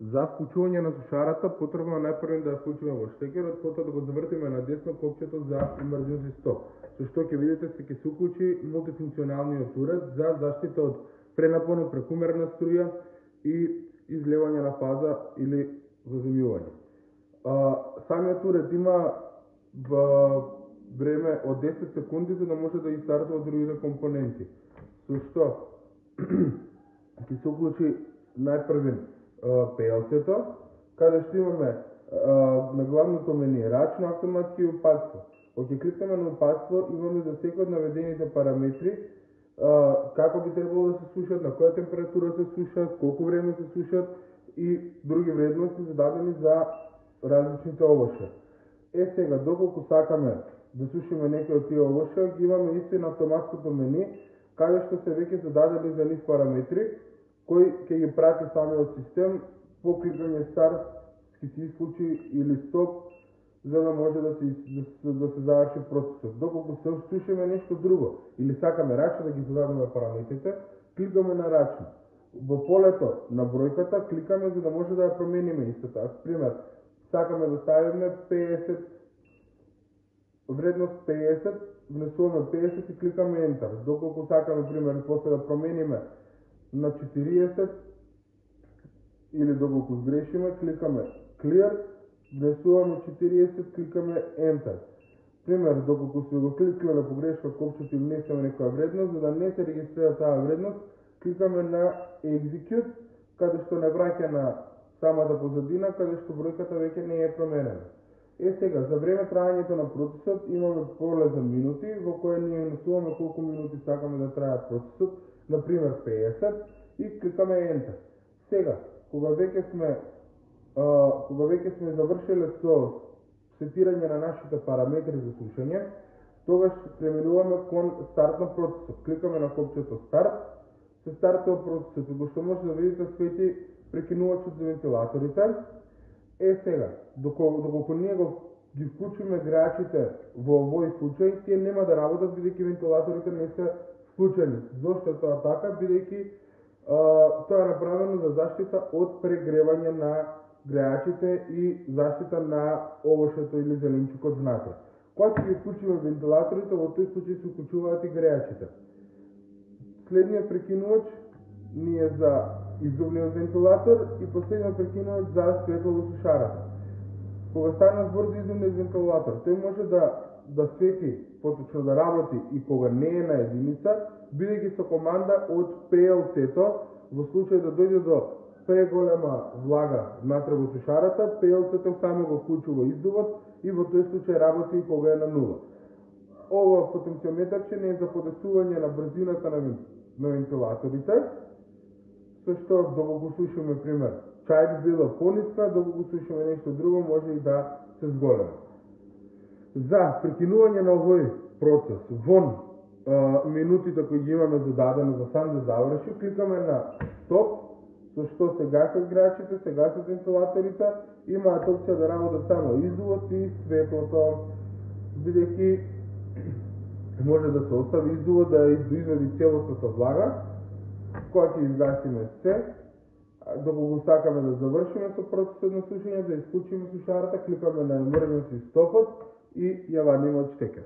За вклучување на сушарата потребно најпрво да ја вклучиме во штекерот, потоа да го завртиме на десно копчето за emergency stop. Со што ќе видите ќе се уклучи мултифункционалниот уред за заштита од пренапон, прекумерна струја и излевање на фаза или заземјување. Самиот уред има време од 10 секунди за да може да стартува другите компоненти. Со што ќе се уклучи најпрвен PLC-то, каде што имаме на главното мени рачно, автоматски и упатство. Кога кликнеме на упатство, имаме за секој од наведените параметри како би требало да се сушат, на која температура се сушат, колку време се сушат и други вредности зададени за различните овошја. Сега, доколку сакаме да сушиме некои од тие овошја, ги имаме исто и на автоматското мени, каде што се веќе зададени за нив параметри, кој ќе ги прати самиот систем по кликање старт, ќе се исклучи или стоп, за да може да се заврши процесот. Доколку се сушиме нешто друго или сакаме рачно да ги зададеме параметрите, кликаме на рачно. Во полето на бројката кликаме за да може да ја промениме истата. Пример, сакаме да ставиме 50, вредност 50, внесуваме 50 и кликаме Enter. Доколку сакаме, пример, после да промениме на 40 или доколку сгрешиме, кликаме Clear, внесуваме 40, кликаме Enter. Пример, доколку сме го кликнали на погрешка копчето и внесеме некоја вредност, за да не се регистрира таа вредност, кликаме на Execute, каде што не враќа на самата позадина, каде што бројката веќе не е променена. Сега, за време трајањето на процесот имаме поле за минути, во кој ние внесуваме колку минути сакаме да трае процесот, например 50, и кликаме Enter. Сега, кога веќе сме завршиле со сетирање на нашите параметри за сушење, тогаш преминуваме кон старт на процесот. Кликаме на копчето Старт, се стартува процесот, во што може да видите свети прекинувачот за вентилаторите. Сега, доколку ние ги вклучиме греачите во овој случај, тие нема да работат бидејќи вентилаторите не се вклучени. Зошто е тоа така? Бидејќи тоа е направено за заштита од прегревање на греачите и заштита на овошето или зеленчукот внатре. Кога ќе ги вклучиме вентилаторите, во тој случај се вклучуваат и греачите. Следниот прекинувач ни е за издувниот вентилатор и последниот прекинувач за светло во сушарата. Кога стане збор за издувниот вентилатор, тој може да свети, поточно да работи и кога не е на единица, бидејќи со команда од PLC-то, во случај да дојде до преголема влага внатре во сушарата, PLC-то само го вклучува издувот и во тој случај работи и кога е на нула. Ова потенциометарче не е за подесување на брзината на вентилаторите, со што доколку сушиме, пример, чај би била пониска, доколку сушиме нешто друго, може и да се зголема. За прекинување на овој процес вон минутите кои ги имаме зададено за сам да заврши, кликаме на Стоп, со што се гасат греачите, се гасат вентилаторите, имаат опција да работат само издувот и светлото, бидејќи може да се остави издувот да извади целосната влага. Кога ќе изгасиме се, доколку сакаме да завршиме со процесот на сушење, да исклучиме сушарата, кликаме на emergency stopот и ја вадиме од штекер.